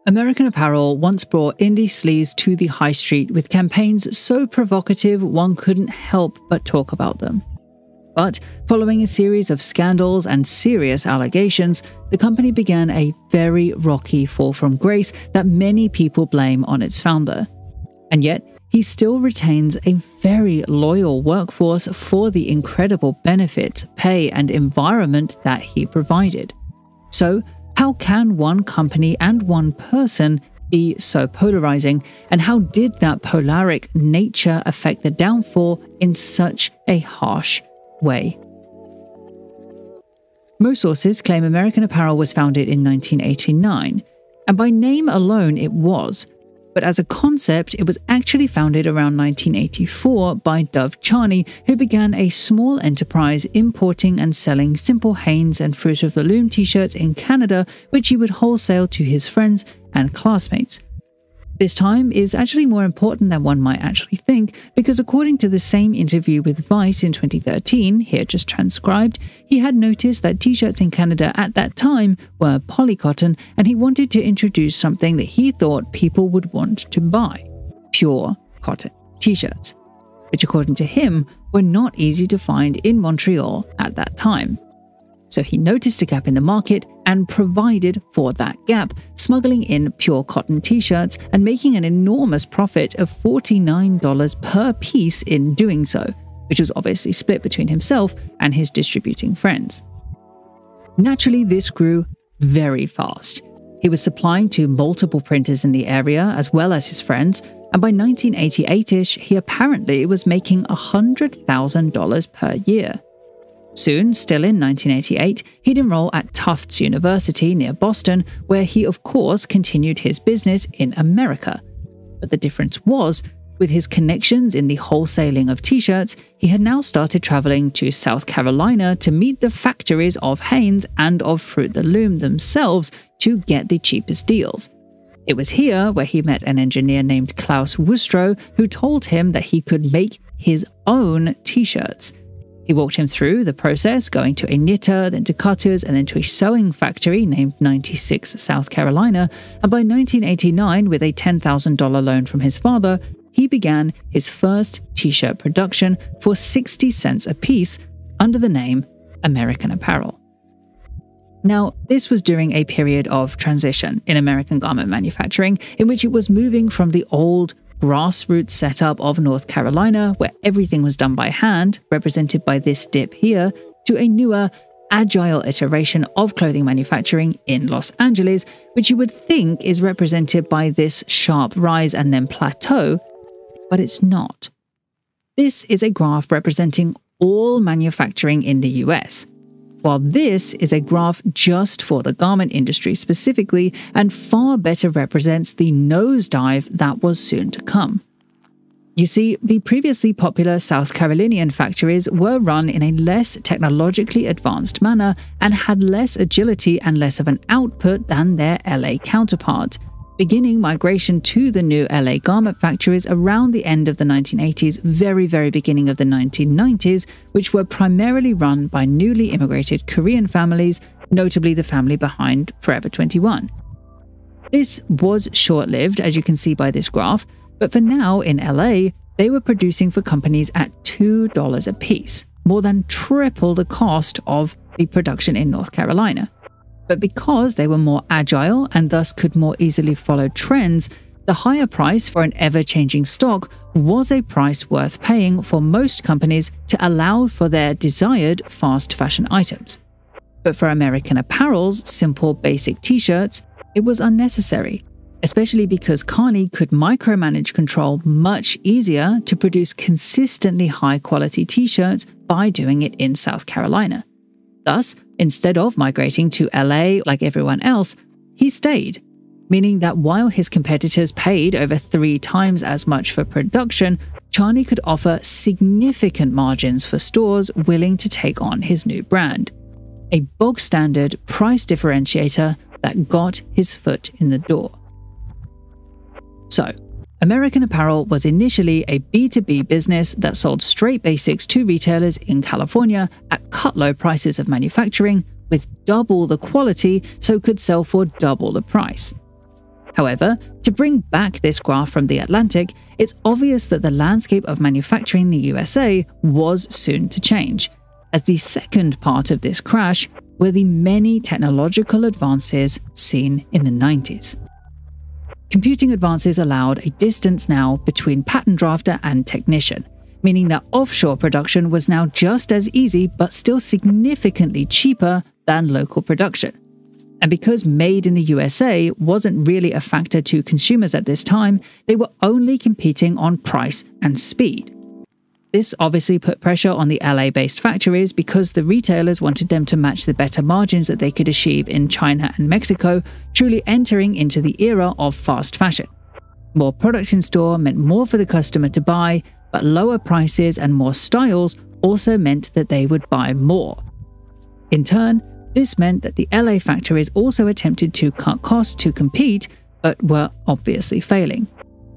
American Apparel once brought indie sleaze to the high street with campaigns so provocative one couldn't help but talk about them. But following a series of scandals and serious allegations, the company began a very rocky fall from grace that many people blame on its founder. And yet, he still retains a very loyal workforce for the incredible benefits, pay, and environment that he provided. So, how can one company and one person be so polarizing, and how did that polaric nature affect the downfall in such a harsh way? Most sources claim American Apparel was founded in 1989, and by name alone it was, but as a concept it was actually founded around 1984 by Dov Charney, who began a small enterprise importing and selling simple Hanes and Fruit of the Loom t-shirts in Canada, which he would wholesale to his friends and classmates. This time is actually more important than one might actually think, because according to the same interview with Vice in 2013, here just transcribed, he had noticed that t-shirts in Canada at that time were polycotton, and he wanted to introduce something that he thought people would want to buy: pure cotton t-shirts, which according to him were not easy to find in Montreal at that time. So he noticed a gap in the market and provided for that gap, smuggling in pure cotton t-shirts and making an enormous profit of $49 per piece in doing so, which was obviously split between himself and his distributing friends. Naturally, this grew very fast. He was supplying to multiple printers in the area as well as his friends, and by 1988-ish, he apparently was making $100,000 per year. Soon, still in 1988, he'd enroll at Tufts University near Boston, where he of course continued his business in America. But the difference was, with his connections in the wholesaling of t-shirts, he had now started traveling to South Carolina to meet the factories of Hanes and of Fruit the Loom themselves to get the cheapest deals. It was here where he met an engineer named Klaus Wustrow, who told him that he could make his own t-shirts. He walked him through the process, going to a knitter, then to cutters, and then to a sewing factory named 96 South Carolina, and by 1989, with a $10,000 loan from his father, he began his first t-shirt production for 60 cents a piece under the name American Apparel. Now, this was during a period of transition in American garment manufacturing, in which it was moving from the old grassroots setup of North Carolina, where everything was done by hand, represented by this dip here, to a newer, agile iteration of clothing manufacturing in Los Angeles, which you would think is represented by this sharp rise and then plateau, but it's not. This is a graph representing all manufacturing in the US, while this is a graph just for the garment industry specifically, and far better represents the nosedive that was soon to come. You see, the previously popular South Carolinian factories were run in a less technologically advanced manner and had less agility and less of an output than their LA counterpart, beginning migration to the new LA garment factories around the end of the 1980s, very beginning of the 1990s, which were primarily run by newly immigrated Korean families, notably the family behind Forever 21. This was short-lived, as you can see by this graph, but for now in LA, they were producing for companies at $2 a piece, more than triple the cost of the production in North Carolina. But because they were more agile and thus could more easily follow trends, the higher price for an ever-changing stock was a price worth paying for most companies to allow for their desired fast fashion items. But for American Apparel's simple basic t-shirts, it was unnecessary, especially because Carney could micromanage control much easier to produce consistently high-quality t-shirts by doing it in South Carolina. Thus, instead of migrating to LA like everyone else, he stayed, meaning that while his competitors paid over 3 times as much for production, Charney could offer significant margins for stores willing to take on his new brand. A bog-standard price differentiator that got his foot in the door. So, American Apparel was initially a B2B business that sold straight basics to retailers in California at cut-low prices of manufacturing with double the quality, so could sell for double the price. However, to bring back this graph from the Atlantic, it's obvious that the landscape of manufacturing in the USA was soon to change, as the second part of this crash were the many technological advances seen in the 90s. Computing advances allowed a distance now between patent drafter and technician, meaning that offshore production was now just as easy but still significantly cheaper than local production. And because made in the USA wasn't really a factor to consumers at this time, they were only competing on price and speed. This obviously put pressure on the LA-based factories because the retailers wanted them to match the better margins that they could achieve in China and Mexico, truly entering into the era of fast fashion. More products in store meant more for the customer to buy, but lower prices and more styles also meant that they would buy more. In turn, this meant that the LA factories also attempted to cut costs to compete, but were obviously failing.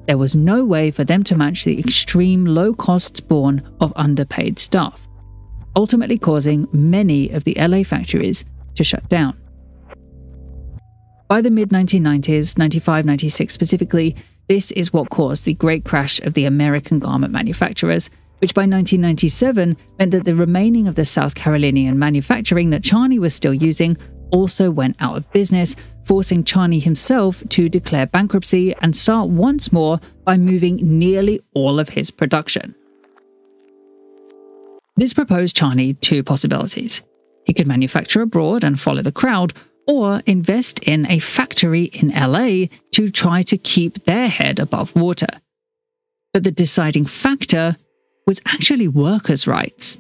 There was no way for them to match the extreme low costs born of underpaid staff, ultimately causing many of the LA factories to shut down. By the mid-1990s, 95-96 specifically, this is what caused the great crash of the American garment manufacturers, which by 1997 meant that the remaining of the South Carolinian manufacturing that Charney was still using also went out of business, forcing Charney himself to declare bankruptcy and start once more by moving nearly all of his production. This proposed Charney two possibilities. He could manufacture abroad and follow the crowd, or invest in a factory in LA to try to keep their head above water. But the deciding factor was actually workers' rights.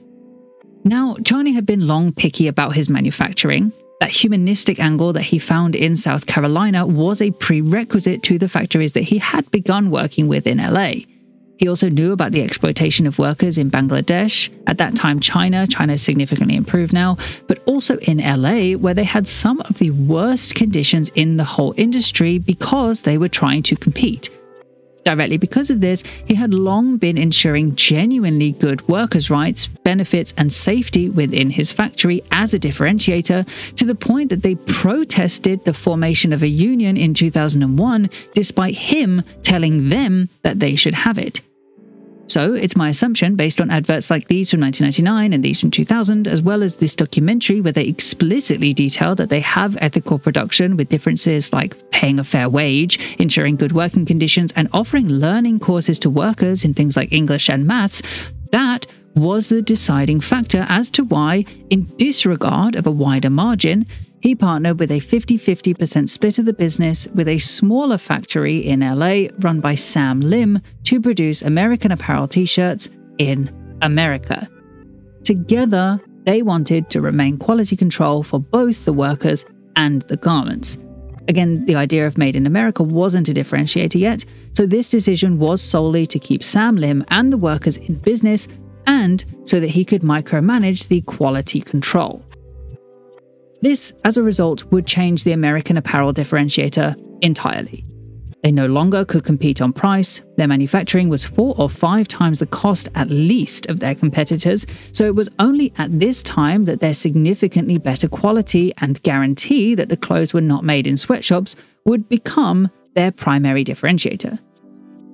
Now, Charney had been long picky about his manufacturing. That humanistic angle that he found in South Carolina was a prerequisite to the factories that he had begun working with in LA. He also knew about the exploitation of workers in Bangladesh, at that time China is significantly improved now, but also in LA, where they had some of the worst conditions in the whole industry because they were trying to compete. Directly because of this, he had long been ensuring genuinely good workers' rights, benefits, and safety within his factory as a differentiator, to the point that they protested the formation of a union in 2001, despite him telling them that they should have it. So it's my assumption, based on adverts like these from 1999 and these from 2000, as well as this documentary where they explicitly detail that they have ethical production with differences like paying a fair wage, ensuring good working conditions, and offering learning courses to workers in things like English and maths, that was the deciding factor as to why, in disregard of a wider margin, he partnered with a 50-50% split of the business with a smaller factory in LA run by Sam Lim to produce American Apparel t-shirts in America. Together, they wanted to remain quality control for both the workers and the garments. Again, the idea of made in America wasn't a differentiator yet, so this decision was solely to keep Sam Lim and the workers in business, and so that he could micromanage the quality control. This, as a result, would change the American Apparel differentiator entirely. They no longer could compete on price, their manufacturing was 4 or 5 times the cost at least of their competitors, so it was only at this time that their significantly better quality and guarantee that the clothes were not made in sweatshops would become their primary differentiator.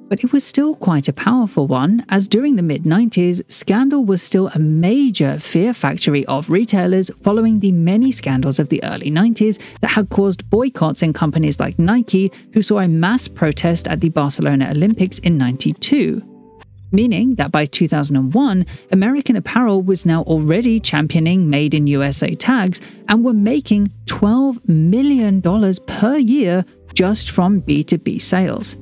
But it was still quite a powerful one, as during the mid-90s, scandal was still a major fear factory of retailers following the many scandals of the early 90s that had caused boycotts in companies like Nike, who saw a mass protest at the Barcelona Olympics in '92. Meaning that by 2001, American Apparel was now already championing Made in USA tags and were making $12 million per year just from B2B sales.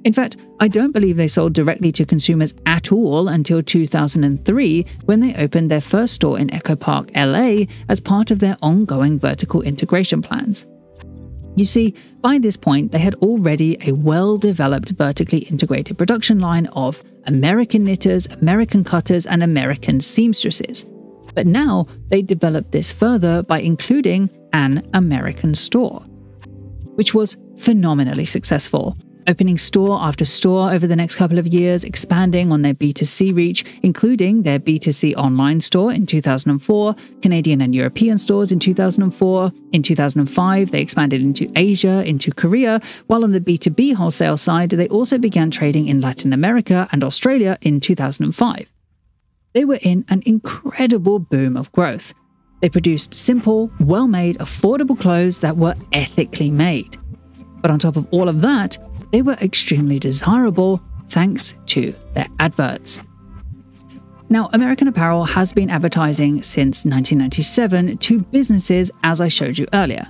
In fact, I don't believe they sold directly to consumers at all until 2003, when they opened their first store in Echo Park, LA, as part of their ongoing vertical integration plans. You see, by this point, they had already a well-developed vertically integrated production line of American knitters, American cutters, and American seamstresses. But now they developed this further by including an American store, which was phenomenally successful. opening store after store over the next couple of years, expanding on their B2C reach, including their B2C online store in 2004, Canadian and European stores in 2004. In 2005, they expanded into Asia, into Korea, while on the B2B wholesale side, they also began trading in Latin America and Australia in 2005. They were in an incredible boom of growth. They produced simple, well-made, affordable clothes that were ethically made. But on top of all of that, they were extremely desirable thanks to their adverts. Now, American Apparel has been advertising since 1997 to businesses, as I showed you earlier.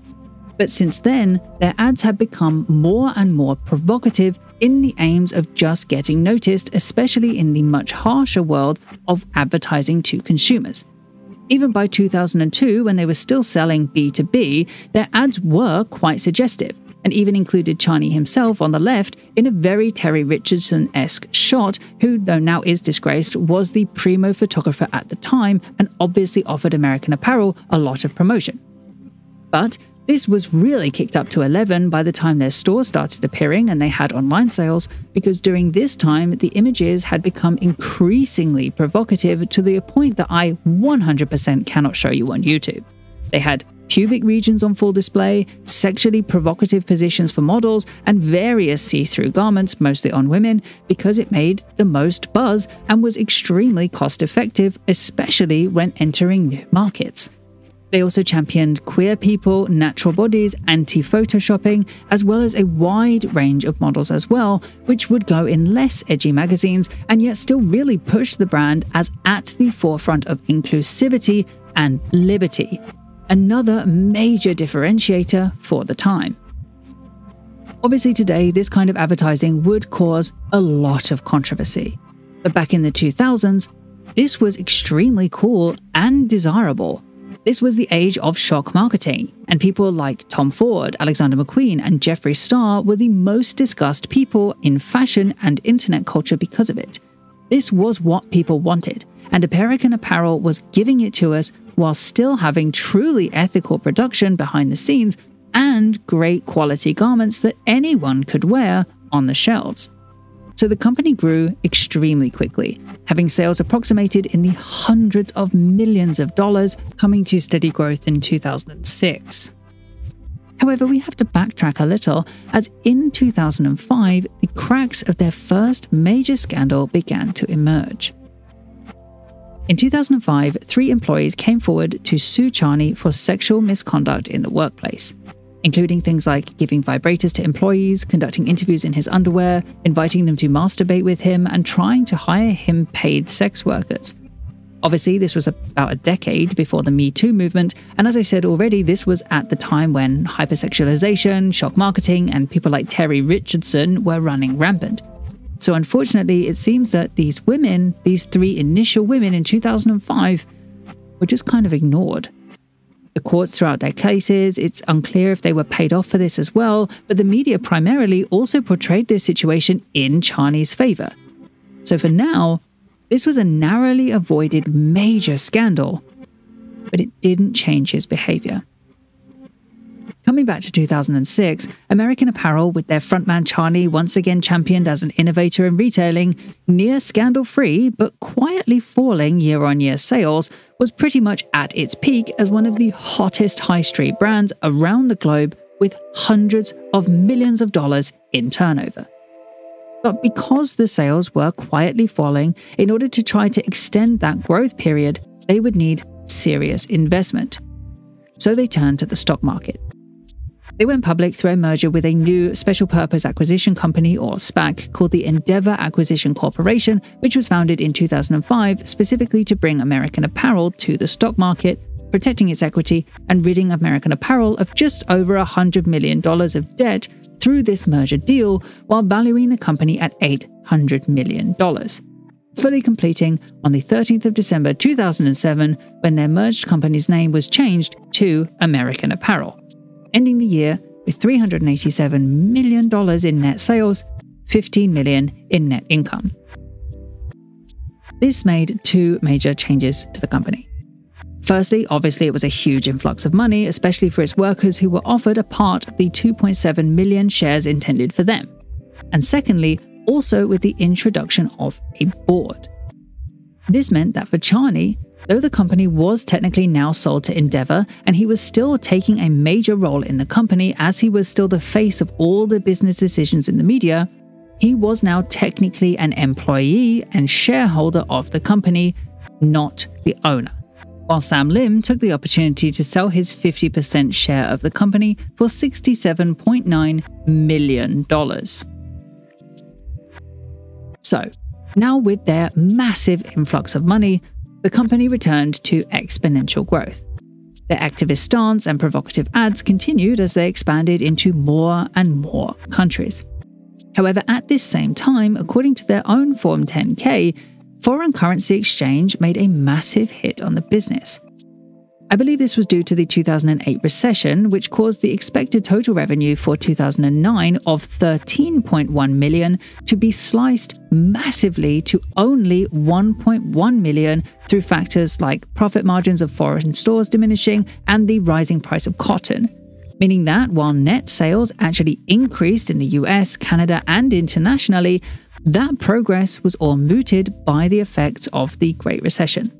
But since then, their ads have become more and more provocative in the aims of just getting noticed, especially in the much harsher world of advertising to consumers. Even by 2002, when they were still selling B2B, their ads were quite suggestive, and even included Chani himself on the left in a very Terry Richardson-esque shot, who, though now is disgraced, was the primo photographer at the time and obviously offered American Apparel a lot of promotion. But this was really kicked up to 11 by the time their stores started appearing and they had online sales, because during this time the images had become increasingly provocative to the point that I 100% cannot show you on YouTube. They had pubic regions on full display, sexually provocative positions for models, and various see-through garments, mostly on women, because it made the most buzz and was extremely cost-effective, especially when entering new markets. They also championed queer people, natural bodies, anti-photoshopping, as well as a wide range of models as well, which would go in less edgy magazines and yet still really push the brand as at the forefront of inclusivity and liberty. Another major differentiator for the time. Obviously today, this kind of advertising would cause a lot of controversy. But back in the 2000s, this was extremely cool and desirable. This was the age of shock marketing, and people like Tom Ford, Alexander McQueen, and Jeffree Star were the most discussed people in fashion and internet culture because of it. This was what people wanted, and American Apparel was giving it to us while still having truly ethical production behind the scenes and great quality garments that anyone could wear on the shelves. So the company grew extremely quickly, having sales approximated in the hundreds of millions of dollars, coming to steady growth in 2006. However, we have to backtrack a little, as in 2005, the cracks of their first major scandal began to emerge. In 2005, 3 employees came forward to sue Chani for sexual misconduct in the workplace, including things like giving vibrators to employees, conducting interviews in his underwear, inviting them to masturbate with him, and trying to hire him paid sex workers. Obviously, this was about a decade before the Me Too movement, and as I said already, this was at the time when hypersexualization, shock marketing, and people like Terry Richardson were running rampant. So unfortunately, it seems that these women, these 3 initial women in 2005, were just kind of ignored. The courts threw out their cases. It's unclear if they were paid off for this as well, but the media primarily also portrayed this situation in Chani's favor. So for now, this was a narrowly avoided major scandal, but it didn't change his behavior. Coming back to 2006, American Apparel, with their frontman Chani once again championed as an innovator in retailing, near scandal-free but quietly falling year-on-year sales, was pretty much at its peak as one of the hottest high street brands around the globe, with hundreds of millions of dollars in turnover. But because the sales were quietly falling, in order to try to extend that growth period, they would need serious investment. So they turned to the stock market. They went public through a merger with a new special purpose acquisition company, or SPAC, called the Endeavor Acquisition Corporation, which was founded in 2005 specifically to bring American Apparel to the stock market, protecting its equity and ridding American Apparel of just over $100 million of debt through this merger deal, while valuing the company at $800 million. Fully completing on the 13th of December 2007, when their merged company's name was changed to American Apparel, ending the year with $387 million in net sales, $15 million in net income. This made 2 major changes to the company. Firstly, obviously it was a huge influx of money, especially for its workers who were offered a part of the 2.7 million shares intended for them. and secondly, also with the introduction of a board. This meant that for Charney, though the company was technically now sold to Endeavor and he was still taking a major role in the company as he was still the face of all the business decisions in the media, he was now technically an employee and shareholder of the company, not the owner. While Sam Lim took the opportunity to sell his 50% share of the company for $67.9 million. So, now with their massive influx of money, the company returned to exponential growth. Their activist stance and provocative ads continued as they expanded into more and more countries. However, at this same time, according to their own Form 10-K, foreign currency exchange made a massive hit on the business. I believe this was due to the 2008 recession, which caused the expected total revenue for 2009 of $13.1 million to be sliced massively to only $1.1 million through factors like profit margins of foreign stores diminishing and the rising price of cotton. Meaning that while net sales actually increased in the US, Canada, and internationally, that progress was all mooted by the effects of the Great Recession.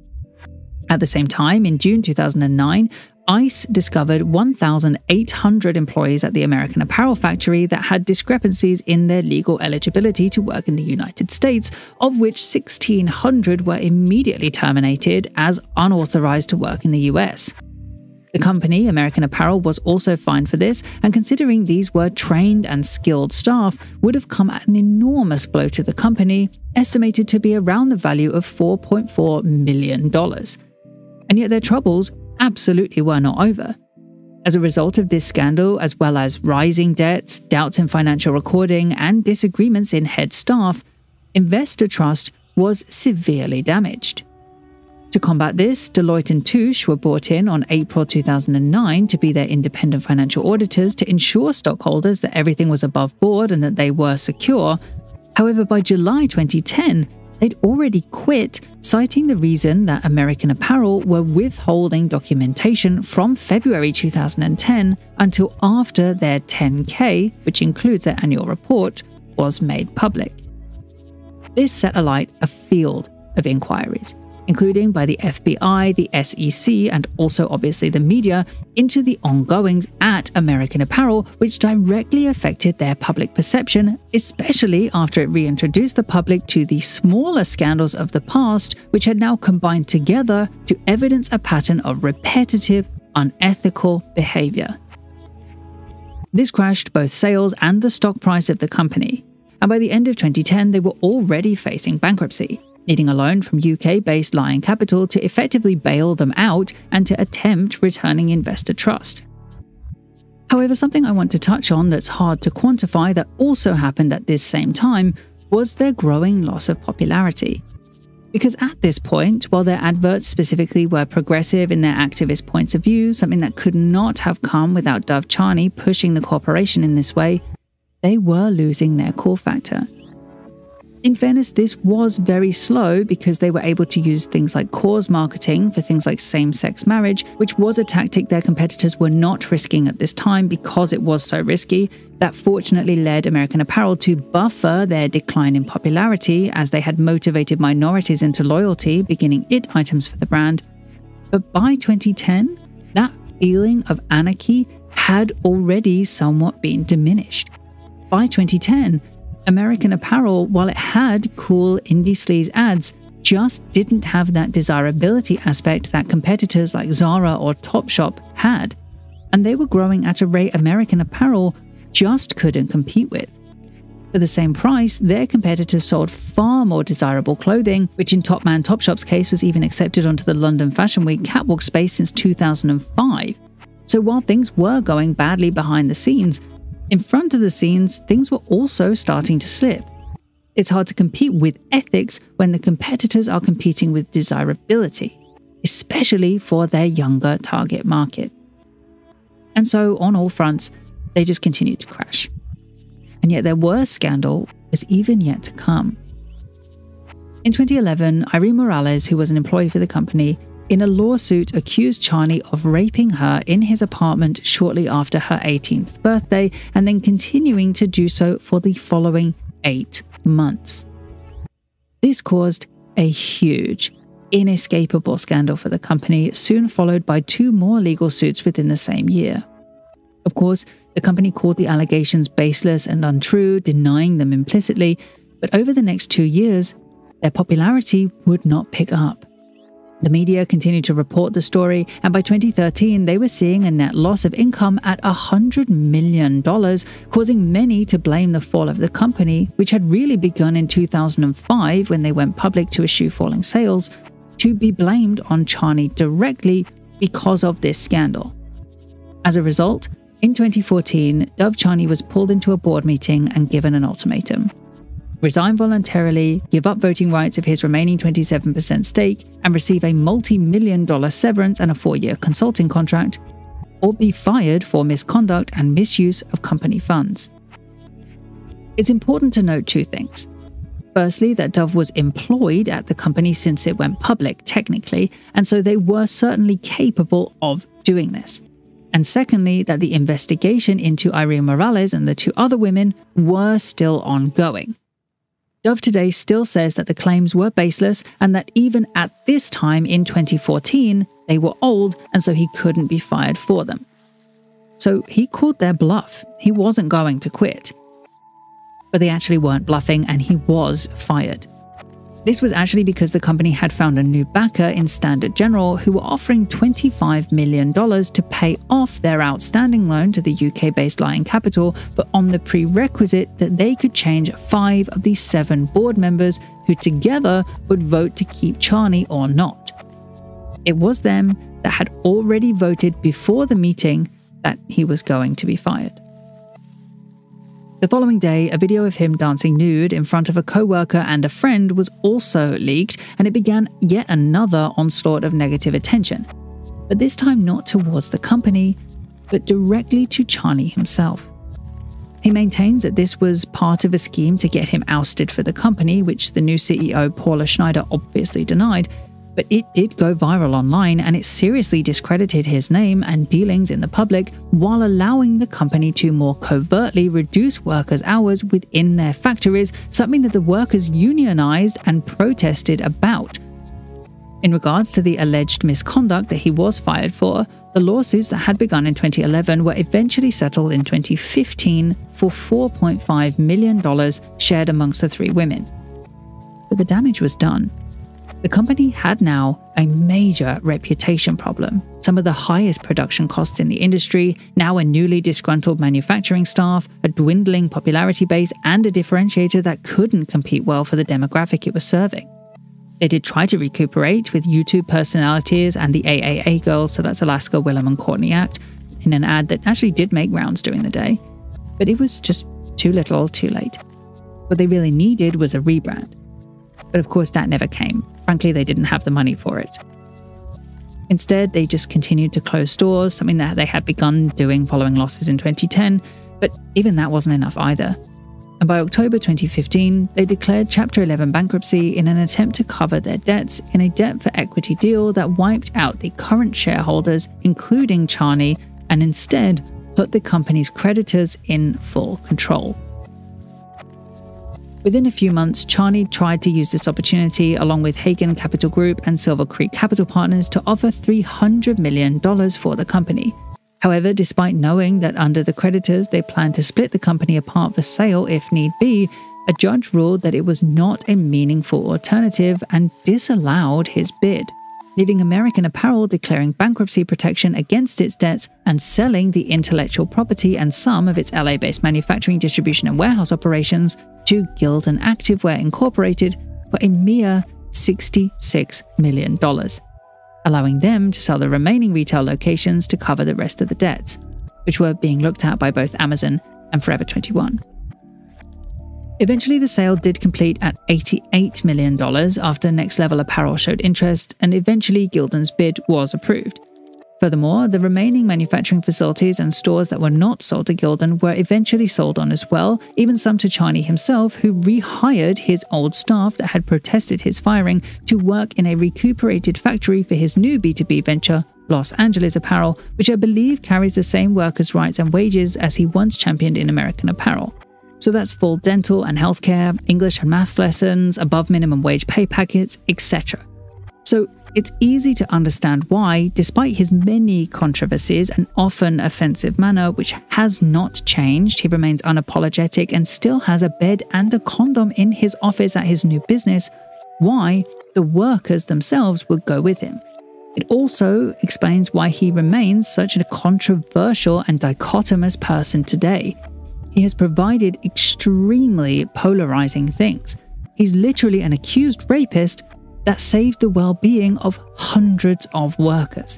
At the same time, in June 2009, ICE discovered 1,800 employees at the American Apparel factory that had discrepancies in their legal eligibility to work in the United States, of which 1,600 were immediately terminated as unauthorized to work in the US. The company, American Apparel, was also fined for this, and considering these were trained and skilled staff, would have come at an enormous blow to the company, estimated to be around the value of $4.4 million. And yet their troubles absolutely were not over. As a result of this scandal, as well as rising debts, doubts in financial recording, and disagreements in head staff, investor trust was severely damaged. To combat this, Deloitte & Touche were brought in on April 2009 to be their independent financial auditors to ensure stockholders that everything was above board and that they were secure. However, by July 2010, they'd already quit, citing the reason that American Apparel were withholding documentation from February 2010 until after their 10-K, which includes their annual report, was made public. This set alight a field of inquiries, including by the FBI, the SEC, and also obviously the media, into the ongoings at American Apparel, which directly affected their public perception, especially after it reintroduced the public to the smaller scandals of the past, which had now combined together to evidence a pattern of repetitive, unethical behavior. This crashed both sales and the stock price of the company, and by the end of 2010, they were already facing bankruptcy, needing a loan from UK-based Lion Capital to effectively bail them out and to attempt returning investor trust. However, something I want to touch on that's hard to quantify that also happened at this same time was their growing loss of popularity. Because at this point, while their adverts specifically were progressive in their activist points of view, something that could not have come without Dov Charney pushing the corporation in this way, they were losing their core factor. In fairness, this was very slow because they were able to use things like cause marketing for things like same-sex marriage, which was a tactic their competitors were not risking at this time because it was so risky. That fortunately led American Apparel to buffer their decline in popularity as they had motivated minorities into loyalty, beginning it items for the brand. But by 2010, that feeling of anarchy had already somewhat been diminished. By 2010, American Apparel, while it had cool indie sleaze ads, just didn't have that desirability aspect that competitors like Zara or Topshop had, and they were growing at a rate American Apparel just couldn't compete with. For the same price, their competitors sold far more desirable clothing, which in Topman Topshop's case was even accepted onto the London Fashion Week catwalk space since 2005. So while things were going badly behind the scenes, in front of the scenes, things were also starting to slip. It's hard to compete with ethics when the competitors are competing with desirability, especially for their younger target market. And so, on all fronts, they just continued to crash. And yet their worst scandal was even yet to come. In 2011, Irene Morales, who was an employee for the company, in a lawsuit accused Chani of raping her in his apartment shortly after her 18th birthday and then continuing to do so for the following 8 months. This caused a huge, inescapable scandal for the company, soon followed by 2 more legal suits within the same year. Of course, the company called the allegations baseless and untrue, denying them implicitly, but over the next 2 years, their popularity would not pick up. The media continued to report the story, and by 2013, they were seeing a net loss of income at $100 million, causing many to blame the fall of the company, which had really begun in 2005 when they went public to eschew falling sales, to be blamed on Chani directly because of this scandal. As a result, in 2014, Dove Chani was pulled into a board meeting and given an ultimatum: resign voluntarily, give up voting rights of his remaining 27% stake, and receive a multi-million-dollar severance and a 4-year consulting contract, or be fired for misconduct and misuse of company funds. It's important to note 2 things. Firstly, that Dove was employed at the company since it went public, technically, and so they were certainly capable of doing this. And secondly, that the investigation into Irene Morales and the 2 other women were still ongoing. Dove today still says that the claims were baseless and that even at this time in 2014, they were old and so he couldn't be fired for them. So he called their bluff. He wasn't going to quit. But they actually weren't bluffing and he was fired. This was actually because the company had found a new backer in Standard General who were offering $25 million to pay off their outstanding loan to the UK-based Lion Capital, but on the prerequisite that they could change 5 of the 7 board members who together would vote to keep Chani or not. It was them that had already voted before the meeting that he was going to be fired. The following day, a video of him dancing nude in front of a co-worker and a friend was also leaked, and it began yet another onslaught of negative attention. But this time not towards the company, but directly to Chani himself. He maintains that this was part of a scheme to get him ousted for the company, which the new CEO Paula Schneider obviously denied, but it did go viral online and it seriously discredited his name and dealings in the public while allowing the company to more covertly reduce workers' hours within their factories, something that the workers unionized and protested about. In regards to the alleged misconduct that he was fired for, the lawsuits that had begun in 2011 were eventually settled in 2015 for $4.5 million shared amongst the 3 women. But the damage was done. The company had now a major reputation problem, some of the highest production costs in the industry, now a newly disgruntled manufacturing staff, a dwindling popularity base, and a differentiator that couldn't compete well for the demographic it was serving. They did try to recuperate with YouTube personalities and the AAA girls, so that's Alaska, Willem, and Courtney Act, in an ad that actually did make rounds during the day. But it was just too little, too late. What they really needed was a rebrand. But of course that never came. Frankly, they didn't have the money for it. Instead, they just continued to close stores, something that they had begun doing following losses in 2010, but even that wasn't enough either. And by October 2015, they declared Chapter 11 bankruptcy in an attempt to cover their debts in a debt-for-equity deal that wiped out the current shareholders, including Chani, and instead put the company's creditors in full control. Within a few months, Chani tried to use this opportunity along with Hagen Capital Group and Silver Creek Capital Partners to offer $300 million for the company. However, despite knowing that under the creditors they planned to split the company apart for sale if need be, a judge ruled that it was not a meaningful alternative and disallowed his bid, leaving American Apparel declaring bankruptcy protection against its debts and selling the intellectual property and some of its LA-based manufacturing, distribution and warehouse operations to Gildan Activewear Incorporated for a mere $66 million, allowing them to sell the remaining retail locations to cover the rest of the debts, which were being looked at by both Amazon and Forever 21. Eventually, the sale did complete at $88 million after Next Level Apparel showed interest, and eventually Gildan's bid was approved. Furthermore, the remaining manufacturing facilities and stores that were not sold to Gildan were eventually sold on as well, even some to Charney himself, who rehired his old staff that had protested his firing to work in a recuperated factory for his new B2B venture, Los Angeles Apparel, which I believe carries the same workers' rights and wages as he once championed in American Apparel. So that's full dental and healthcare, English and maths lessons, above minimum wage pay packets, etc. So it's easy to understand why, despite his many controversies and often offensive manner, which has not changed, he remains unapologetic and still has a bed and a condom in his office at his new business, why the workers themselves would go with him. It also explains why he remains such a controversial and dichotomous person today. He has provided extremely polarizing things. He's literally an accused rapist that saved the well-being of hundreds of workers.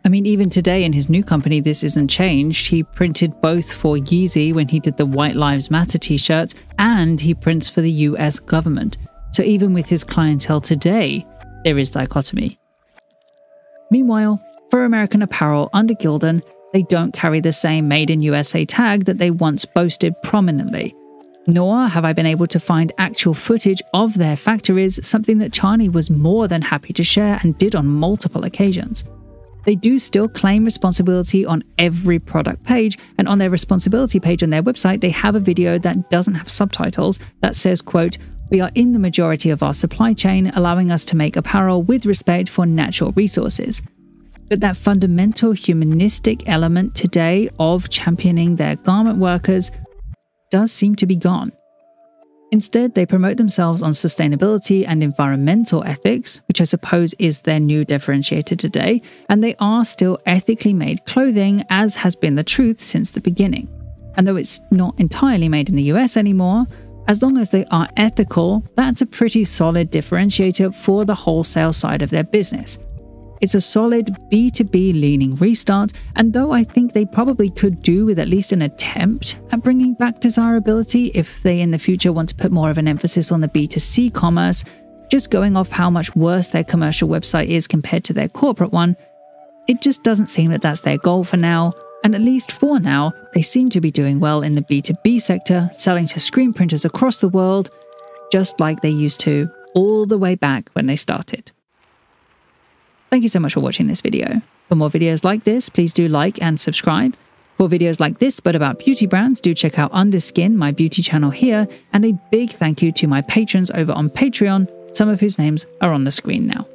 I mean, even today in his new company, this isn't changed. He printed both for Yeezy when he did the White Lives Matter t-shirts, and he prints for the US government. So even with his clientele today, there is dichotomy. Meanwhile, for American Apparel under Gildan, they don't carry the same Made in USA tag that they once boasted prominently. Nor have I been able to find actual footage of their factories, something that Charney was more than happy to share and did on multiple occasions. They do still claim responsibility on every product page, and on their responsibility page on their website, they have a video that doesn't have subtitles that says, quote, "We are in the majority of our supply chain, allowing us to make apparel with respect for natural resources." But that fundamental humanistic element today of championing their garment workers does seem to be gone. Instead, they promote themselves on sustainability and environmental ethics, which I suppose is their new differentiator today, and they are still ethically made clothing, as has been the truth since the beginning. And though it's not entirely made in the US anymore, as long as they are ethical, that's a pretty solid differentiator for the wholesale side of their business. It's a solid B2B leaning restart, and though I think they probably could do with at least an attempt at bringing back desirability if they in the future want to put more of an emphasis on the B2C commerce, just going off how much worse their commercial website is compared to their corporate one, it just doesn't seem that that's their goal for now, and at least for now, they seem to be doing well in the B2B sector, selling to screen printers across the world, just like they used to all the way back when they started. Thank you so much for watching this video. For more videos like this, please do like and subscribe. For videos like this but about beauty brands, do check out Underskin, my beauty channel here, and a big thank you to my patrons over on Patreon, some of whose names are on the screen now.